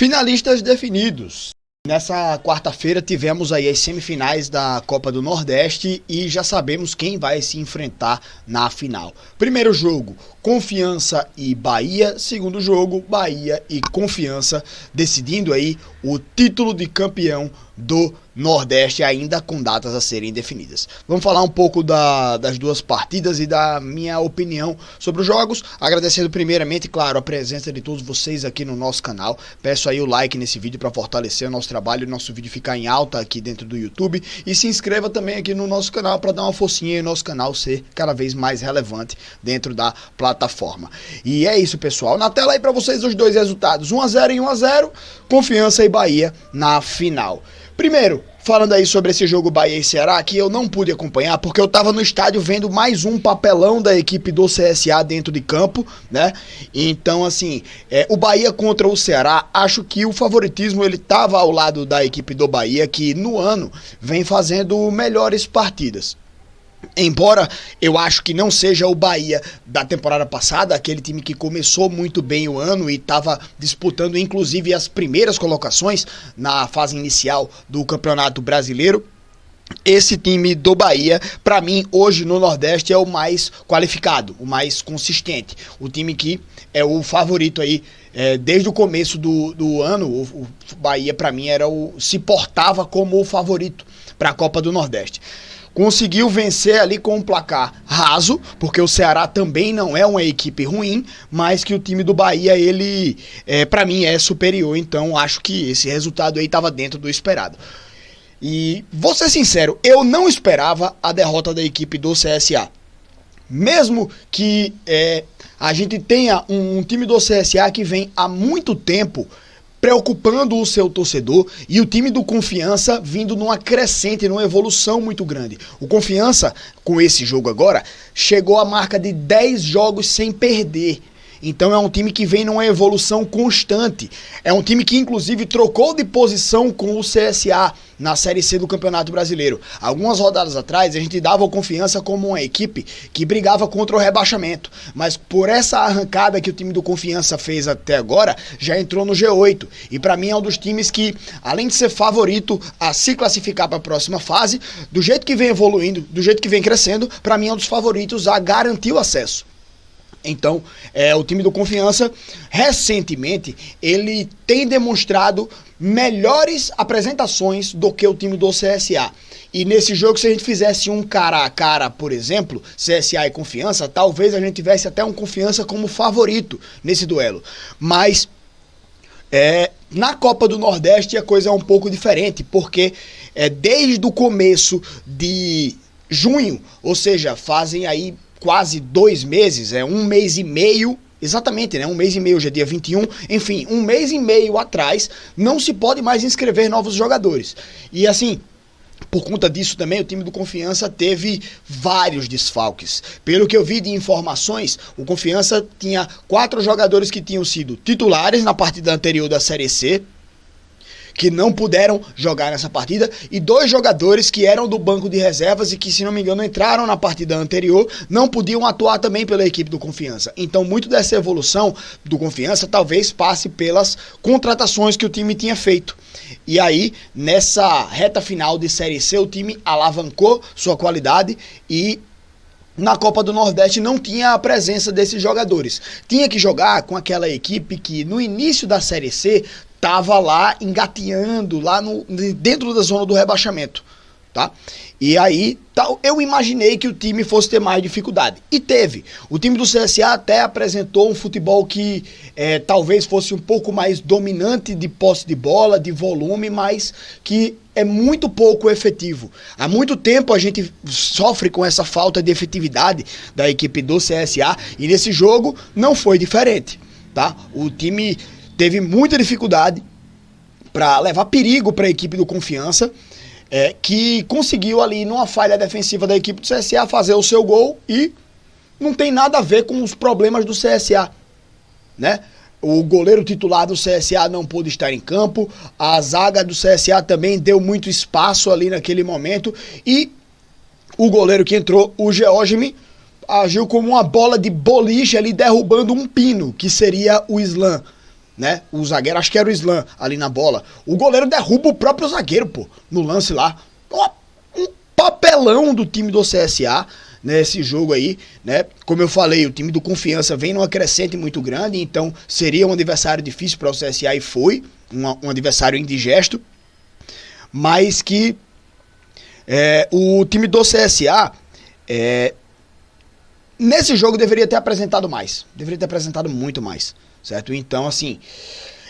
Finalistas definidos. Nessa quarta-feira tivemos aí as semifinais da Copa do Nordeste e já sabemos quem vai se enfrentar na final. Primeiro jogo, Confiança e Bahia. Segundo jogo, Bahia e Confiança, decidindo aí o título de campeão do Nordeste, ainda com datas a serem definidas. Vamos falar um pouco das duas partidas e da minha opinião sobre os jogos, agradecendo primeiramente, claro, a presença de todos vocês aqui no nosso canal. Peço aí o like nesse vídeo para fortalecer o nosso trabalho e o nosso vídeo ficar em alta aqui dentro do YouTube, e se inscreva também aqui no nosso canal para dar uma forcinha e o nosso canal ser cada vez mais relevante dentro da plataforma. E é isso, pessoal. Na tela aí para vocês os dois resultados, 1-0 e 1-0, Confiança e Bahia na final. Primeiro, falando aí sobre esse jogo Bahia e Ceará, que eu não pude acompanhar porque eu tava no estádio vendo mais um papelão da equipe do CSA dentro de campo, né? Então, assim, o Bahia contra o Ceará, acho que o favoritismo ele tava ao lado da equipe do Bahia, que no ano vem fazendo melhores partidas. Embora eu acho que não seja o Bahia da temporada passada, aquele time que começou muito bem o ano e estava disputando inclusive as primeiras colocações na fase inicial do Campeonato Brasileiro. Esse time do Bahia, para mim, hoje no Nordeste é o mais qualificado, o mais consistente. O time que é o favorito aí, desde o começo do ano, o Bahia para mim se portava como o favorito para a Copa do Nordeste. Conseguiu vencer ali com um placar raso, porque o Ceará também não é uma equipe ruim, mas que o time do Bahia, ele, para mim, é superior. Então, acho que esse resultado aí estava dentro do esperado. E, vou ser sincero, eu não esperava a derrota da equipe do CSA. Mesmo que a gente tenha um time do CSA que vem há muito tempo preocupando o seu torcedor, e o time do Confiança vindo numa crescente, numa evolução muito grande. O Confiança, com esse jogo agora, chegou à marca de 10 jogos sem perder. Então é um time que vem numa evolução constante. É um time que inclusive trocou de posição com o CSA na Série C do Campeonato Brasileiro. Algumas rodadas atrás a gente dava o Confiança como uma equipe que brigava contra o rebaixamento. Mas por essa arrancada que o time do Confiança fez até agora, já entrou no G8. E para mim é um dos times que, além de ser favorito a se classificar para a próxima fase, do jeito que vem evoluindo, do jeito que vem crescendo, para mim é um dos favoritos a garantir o acesso. Então, o time do Confiança, recentemente, ele tem demonstrado melhores apresentações do que o time do CSA. E nesse jogo, se a gente fizesse um cara a cara, por exemplo, CSA e Confiança, talvez a gente tivesse até um Confiança como favorito nesse duelo. Mas na Copa do Nordeste a coisa é um pouco diferente, porque desde o começo de junho, ou seja, fazem aí quase 2 meses, 1 mês e meio, exatamente, né? 1 mês e meio, hoje é dia 21, enfim, 1 mês e meio atrás, não se pode mais inscrever novos jogadores. E assim, por conta disso também, o time do Confiança teve vários desfalques. Pelo que eu vi de informações, o Confiança tinha 4 jogadores que tinham sido titulares na partida anterior da Série C, que não puderam jogar nessa partida, e 2 jogadores que eram do banco de reservas e que, se não me engano, entraram na partida anterior, não podiam atuar também pela equipe do Confiança. Então, muito dessa evolução do Confiança talvez passe pelas contratações que o time tinha feito. E aí, nessa reta final de Série C, o time alavancou sua qualidade e na Copa do Nordeste não tinha a presença desses jogadores. Tinha que jogar com aquela equipe que no início da Série C tava lá engateando, lá dentro da zona do rebaixamento, tá? E aí, eu imaginei que o time fosse ter mais dificuldade. E teve. O time do CSA até apresentou um futebol que talvez fosse um pouco mais dominante de posse de bola, de volume, mas que é muito pouco efetivo. Há muito tempo a gente sofre com essa falta de efetividade da equipe do CSA, e nesse jogo não foi diferente, tá? O time teve muita dificuldade para levar perigo para a equipe do Confiança, que conseguiu ali, numa falha defensiva da equipe do CSA, fazer o seu gol, e não tem nada a ver com os problemas do CSA, né? O goleiro titular do CSA não pôde estar em campo, a zaga do CSA também deu muito espaço ali naquele momento, e o goleiro que entrou, o Georgimi, agiu como uma bola de boliche ali, derrubando um pino, que seria o Islam. né? O zagueiro, acho que era o Islam ali na bola. O goleiro derruba o próprio zagueiro, pô, no lance lá. Um papelão do time do CSA nesse jogo aí, né? Como eu falei, o time do Confiança vem numa crescente muito grande, então seria um adversário difícil para o CSA e foi um adversário indigesto, mas que o time do CSA nesse jogo deveria ter apresentado mais, deveria ter apresentado muito mais, certo? Então, assim,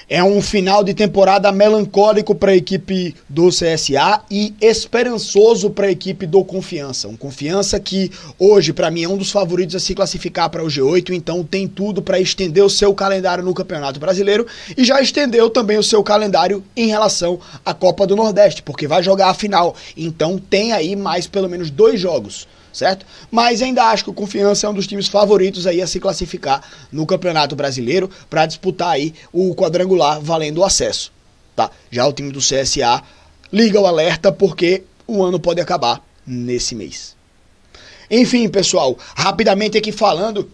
é um final de temporada melancólico para a equipe do CSA e esperançoso para a equipe do Confiança. Um Confiança que hoje, para mim, é um dos favoritos a se classificar para o G8, então tem tudo para estender o seu calendário no Campeonato Brasileiro e já estendeu também o seu calendário em relação à Copa do Nordeste, porque vai jogar a final. Então tem aí mais pelo menos 2 jogos, certo? Mas ainda acho que o Confiança é um dos times favoritos aí a se classificar no Campeonato Brasileiro para disputar aí o quadrangular valendo o acesso, tá? Já o time do CSA liga o alerta porque o ano pode acabar nesse mês. Enfim, pessoal, rapidamente aqui falando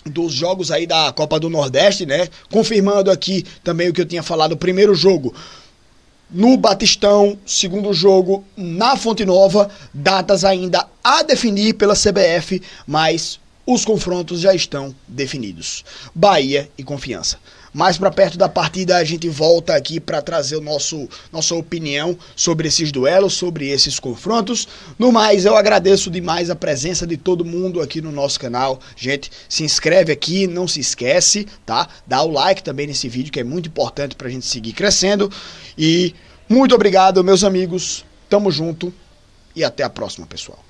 dos jogos aí da Copa do Nordeste, né? Confirmando aqui também o que eu tinha falado, o primeiro jogo no Batistão, segundo jogo na Fonte Nova, datas ainda a definir pela CBF, mas os confrontos já estão definidos. Bahia e Confiança. Mais para perto da partida a gente volta aqui para trazer nossa opinião sobre esses duelos, sobre esses confrontos. No mais, eu agradeço demais a presença de todo mundo aqui no nosso canal. Gente, se inscreve aqui, não se esquece, tá? Dá o like também nesse vídeo, que é muito importante para a gente seguir crescendo. E muito obrigado, meus amigos. Tamo junto e até a próxima, pessoal.